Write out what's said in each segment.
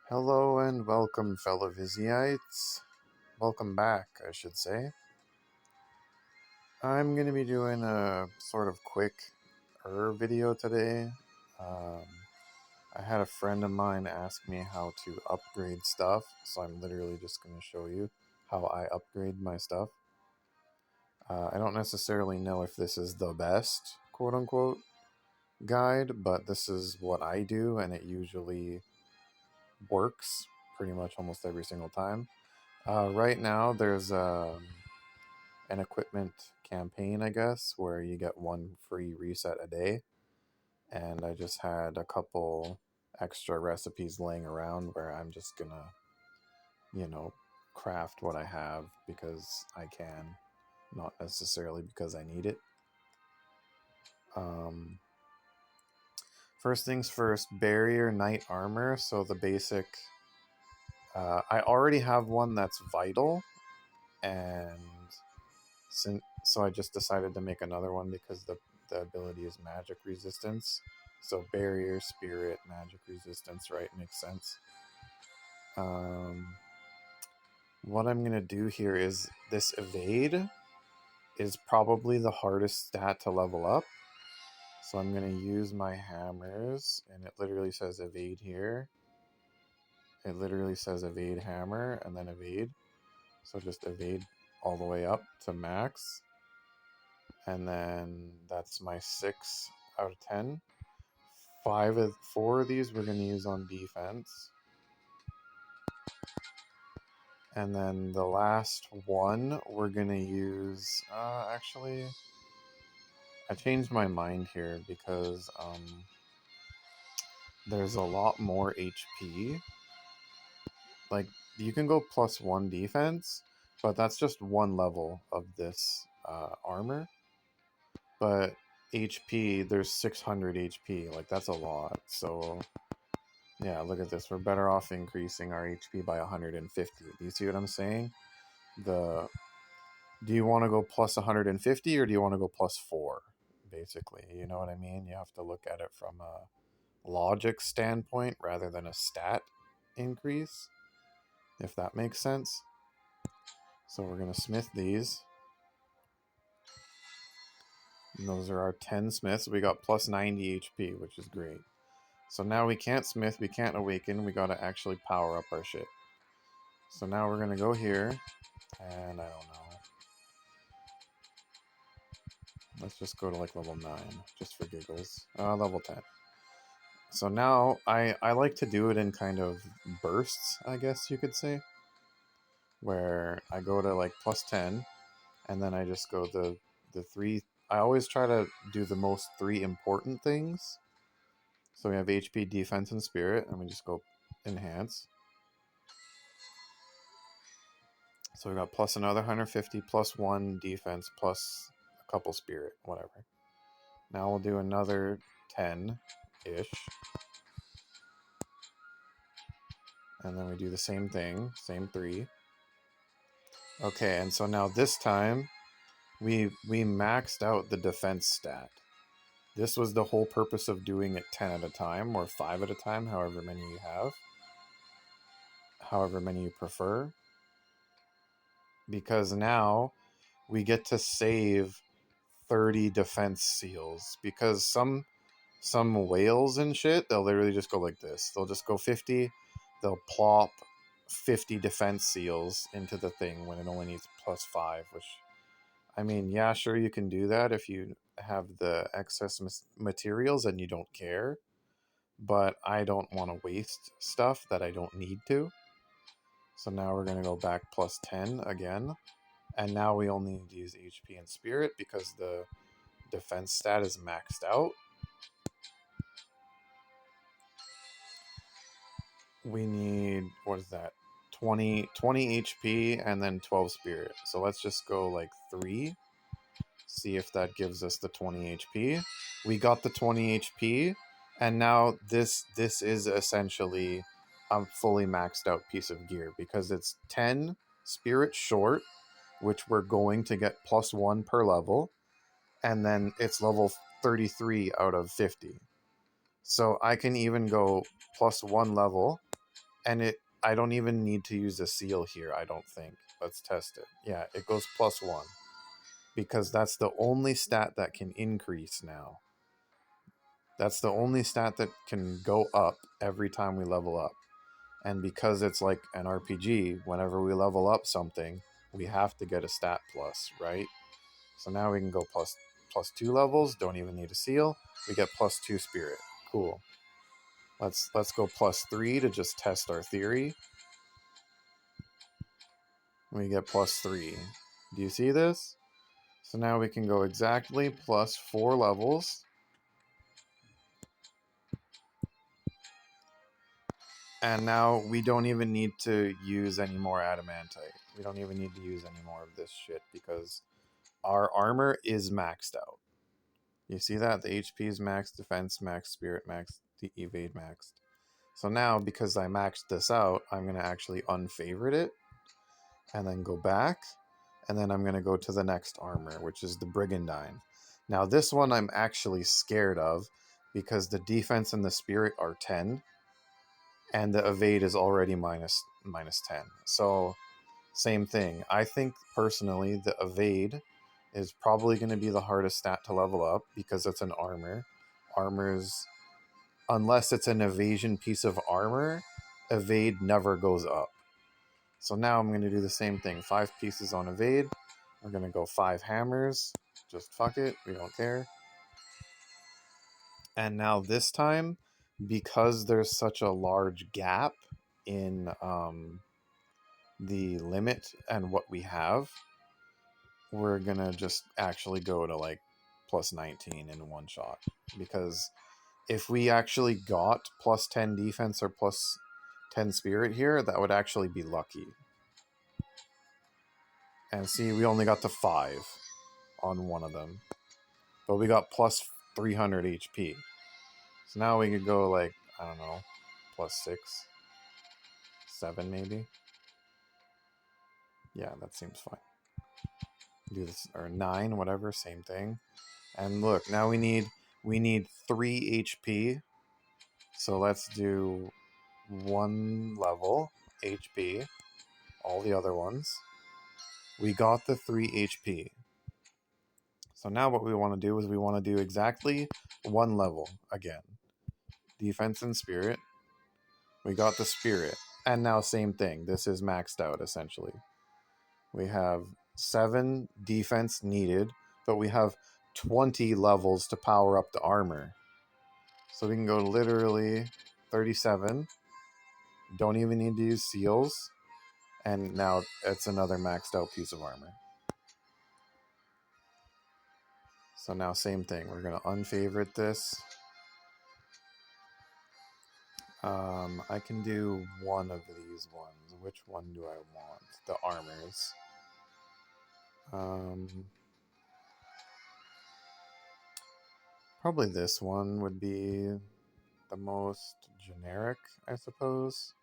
Hello and welcome, fellow Viziites. Welcome back, I should say. I'm going to be doing a sort of quick video today. Um, I had a friend of mine ask me how to upgrade stuff, so I'm literally just going to show you how I upgrade my stuff. I don't necessarily know if this is the best, quote-unquote, guide, but this is what I do, and it usually works pretty much almost every single time. Right now, there's an equipment campaign, I guess, where you get one free reset a day. And I just had a couple extra recipes laying around where I'm just gonna, craft what I have because I can, not necessarily because I need it. First things first, barrier knight armor. So the basic. I already have one that's vital, and so I just decided to make another one because the ability is magic resistance. So barrier, spirit, magic resistance, right? Makes sense. What I'm going to do here is this evade is probably the hardest stat to level up. So I'm going to use my hammers, and it literally says evade here. It literally says evade hammer and then evade. So just evade all the way up to max. And then that's my 6 out of 10. 4 of these we're going to use on defense. And then the last one we're going to use... actually, I changed my mind here because there's a lot more HP. Like, you can go +1 defense, but that's just one level of this armor. But HP, there's 600 HP. Like, that's a lot. So... yeah, look at this. We're better off increasing our HP by 150. Do you see what I'm saying? Do you want to go plus 150 or do you want to go +4? Basically, you know what I mean? You have to look at it from a logic standpoint rather than a stat increase, if that makes sense. So we're going to smith these. And those are our 10 smiths. We got plus 90 HP, which is great. So now we can't smith, we can't awaken, we gotta actually power up our shit. So now we're gonna go here, and I don't know. Let's just go to like level 9, just for giggles. Level 10. So now, I like to do it in kind of bursts, I guess you could say. Where I go to like plus 10, and then I just go the 3... I always try to do the most 3 important things. So we have HP, defense, and spirit, and we just go enhance. So we got plus another 150, plus 1 defense, plus a couple spirit, whatever. Now we'll do another 10-ish. And then we do the same thing, same 3. Okay, and so now this time, we maxed out the defense stat. This was the whole purpose of doing it 10 at a time, or 5 at a time, however many you have. However many you prefer. Because now, we get to save 30 defense seals. Because some whales and shit, they'll literally just go like this. They'll just go 50, they'll plop 50 defense seals into the thing when it only needs +5, which, I mean, yeah, sure, you can do that if you have the excess materials and you don't care, but I don't want to waste stuff that I don't need to. So now we're going to go back +10 again, and now we only need to use HP and spirit because the defense stat is maxed out. We need, what is that, 20 HP and then 12 spirit. So let's just go like 3, see if that gives us the 20 HP. We got the 20 HP, and now this is essentially a fully maxed out piece of gear because it's 10 spirit short, which we're going to get +1 per level, and then it's level 33 out of 50. So I can even go +1 level And I don't even need to use a seal here, I don't think. Let's test it. Yeah, it goes +1. Because that's the only stat that can increase now. That's the only stat that can go up every time we level up. And because it's like an RPG, whenever we level up something, we have to get a stat plus, right? So now we can go plus 2 levels, don't even need a seal. We get +2 spirit. Cool. Let's go +3 to just test our theory. We get +3. Do you see this? So now we can go exactly +4 levels. And now we don't even need to use any more adamantite. We don't even need to use any more of this shit because our armor is maxed out. You see that? The HP is maxed, defense maxed, spirit maxed, the evade maxed. So now, because I maxed this out, I'm going to actually unfavorite it and then go back. And then I'm going to go to the next armor, which is the Brigandine. Now, this one I'm actually scared of because the defense and the spirit are 10. And the evade is already minus 10. So same thing. I think personally the evade is probably going to be the hardest stat to level up because it's an armor. Armors, unless it's an evasion piece of armor, evade never goes up. So now I'm going to do the same thing. 5 pieces on evade. We're going to go 5 hammers. Just fuck it. We don't care. And now this time, because there's such a large gap in the limit and what we have, we're gonna just actually go to like +19 in one shot. Because if we actually got +10 defense or +10 spirit here, that would actually be lucky. And see, we only got to 5 on one of them, but we got +300 HP. So now we could go like, I don't know, +6, 7 maybe. Yeah, that seems fine. Do this, or 9, whatever, same thing. And look, now we need 3 HP. So let's do 1 level HP, all the other ones. We got the 3 HP. So now what we want to do is we want to do exactly 1 level again. Defense and spirit. We got the spirit. And now same thing. This is maxed out essentially. We have 7 defense needed, but we have 20 levels to power up the armor. So we can go literally 37. Don't even need to use seals. And now it's another maxed out piece of armor. So now same thing. We're going to unfavorite this. I can do one of these ones. Which one do I want? The armors. Probably this one would be the most generic, I suppose.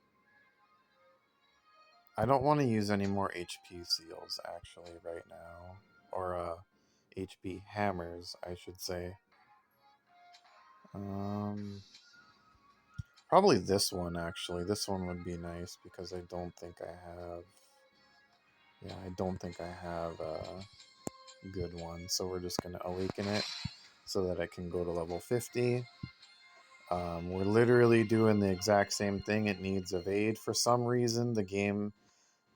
I don't want to use any more HP seals, actually, right now. Or, HP hammers, I should say. Probably this one, actually. This one would be nice, because I don't think I have... Yeah, I don't think I have a good one. So we're just going to awaken it, so that it can go to level 50. We're literally doing the exact same thing. It needs evade. For some reason, the game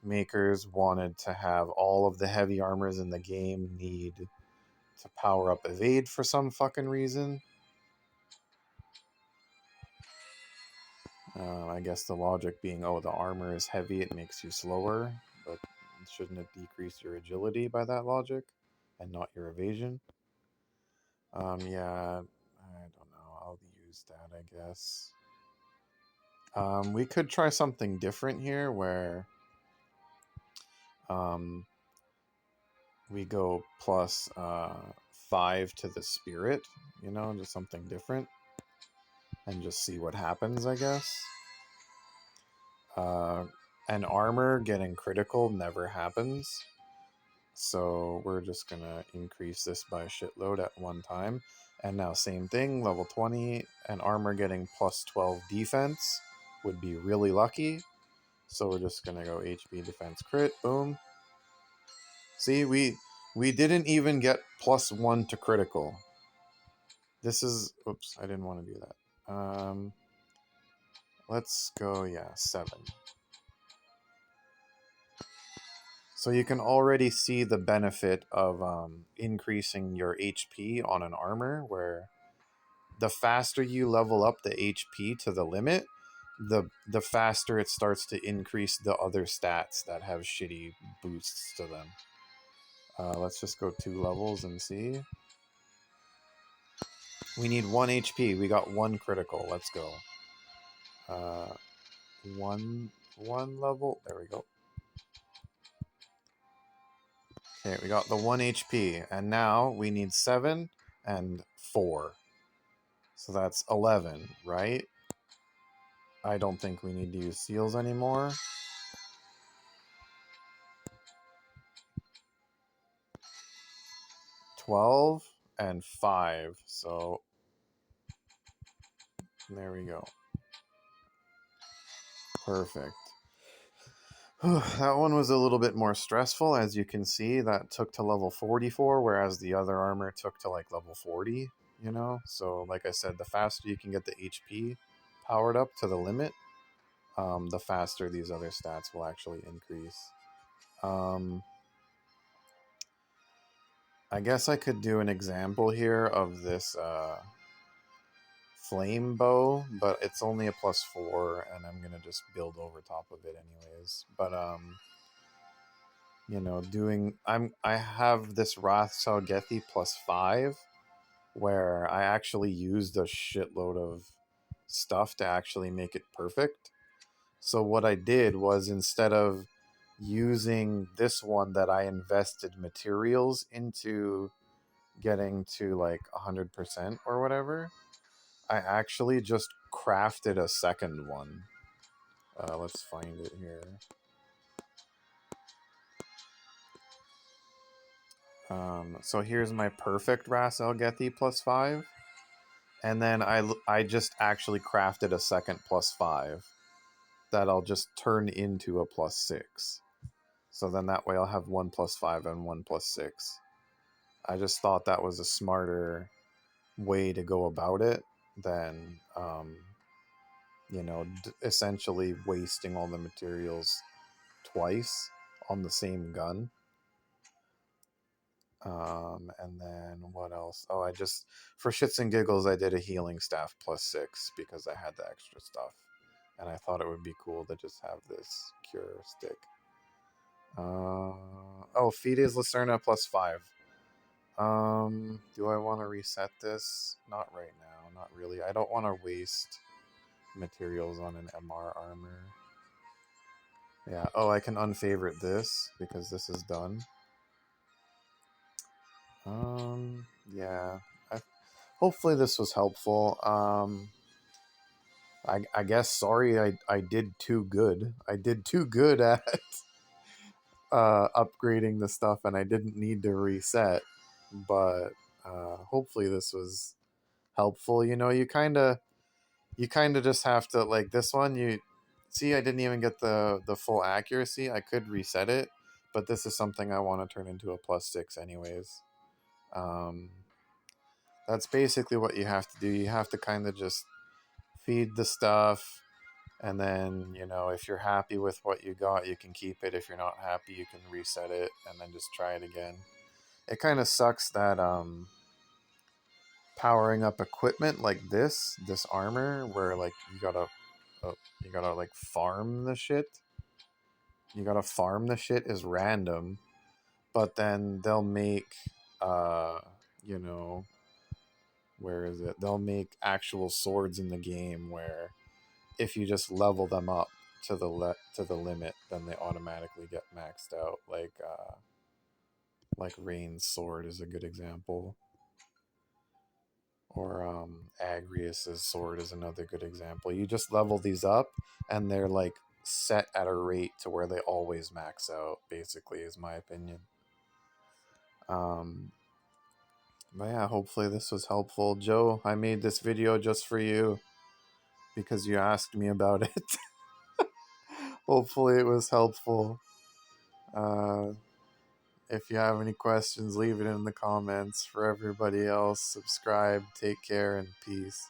makers wanted to have all of the heavy armors in the game need to power up evade for some fucking reason. I guess the logic being, oh, the armor is heavy, it makes you slower, but shouldn't it decrease your agility by that logic and not your evasion? Yeah, I don't know. I'll use that, I guess. We could try something different here where we go +5 to the spirit, you know, just something different, and just see what happens, I guess. An armor getting critical never happens, so we're just gonna increase this by a shitload at one time. And now same thing, level 20, an armor getting +12 defense. would be really lucky. So we're just gonna go HP defense crit. Boom. See, we didn't even get +1 to critical. This is, oops, I didn't want to do that. Let's go, yeah, 7. So you can already see the benefit of increasing your HP on an armor, where the faster you level up the HP to the limit, the faster it starts to increase the other stats that have shitty boosts to them. Let's just go 2 levels and see. We need 1 HP. We got 1 critical. Let's go. One level. There we go. Okay, we got the 1 HP, and now we need 7 and 4. So that's 11, right? I don't think we need to use seals anymore. $12 and 5. So there we go. Perfect. That one was a little bit more stressful. As you can see, that took to level 44, whereas the other armor took to like level 40, you know? So like I said, the faster you can get the HP powered up to the limit, the faster these other stats will actually increase. I guess I could do an example here of this flame bow, but it's only a +4, and I'm gonna just build over top of it anyways. But you know, I have this Wrath Salgethi +5, where I actually used a shitload of stuff to actually make it perfect. So what I did was, instead of using this one that I invested materials into getting to like 100% or whatever, I actually just crafted a second one. Let's find it here. So here's my perfect Ras Elgethi +5. And then I just actually crafted a second +5 that I'll just turn into a +6. So then that way I'll have 1 +5 and 1 +6. I just thought that was a smarter way to go about it than, you know, essentially wasting all the materials twice on the same gun. And then what else? Oh, I just, for shits and giggles, I did a healing staff +6 because I had the extra stuff. And I thought it would be cool to just have this cure stick. Oh, Fides Lucerna +5. Do I want to reset this? Not right now, not really. I don't want to waste materials on an MR armor. Yeah, oh, I can unfavorite this because this is done. Yeah. Hopefully this was helpful. I guess, sorry, I did too good. I did too good at upgrading the stuff, and I didn't need to reset. But hopefully this was helpful. You know, you kind of just have to, like this one, you see I didn't even get the full accuracy. I could reset it, but this is something I want to turn into a +6 anyways. That's basically what you have to do. You have to kind of just feed the stuff, and then, you know, if you're happy with what you got, you can keep it. If you're not happy, you can reset it and then just try it again. It kind of sucks that powering up equipment like this armor, where like you gotta like farm the shit. You gotta farm the shit is random, but then they'll make you know, where is it? They'll make actual swords in the game where if you just level them up to the limit, then they automatically get maxed out. Like Rain's sword is a good example, or Agrius's sword is another good example. You just level these up, and they're like set at a rate to where they always max out. Basically, is my opinion. But yeah, hopefully this was helpful. Joe, I made this video just for you. because you asked me about it. Hopefully it was helpful. If you have any questions, leave it in the comments. For everybody else, subscribe, take care, and peace.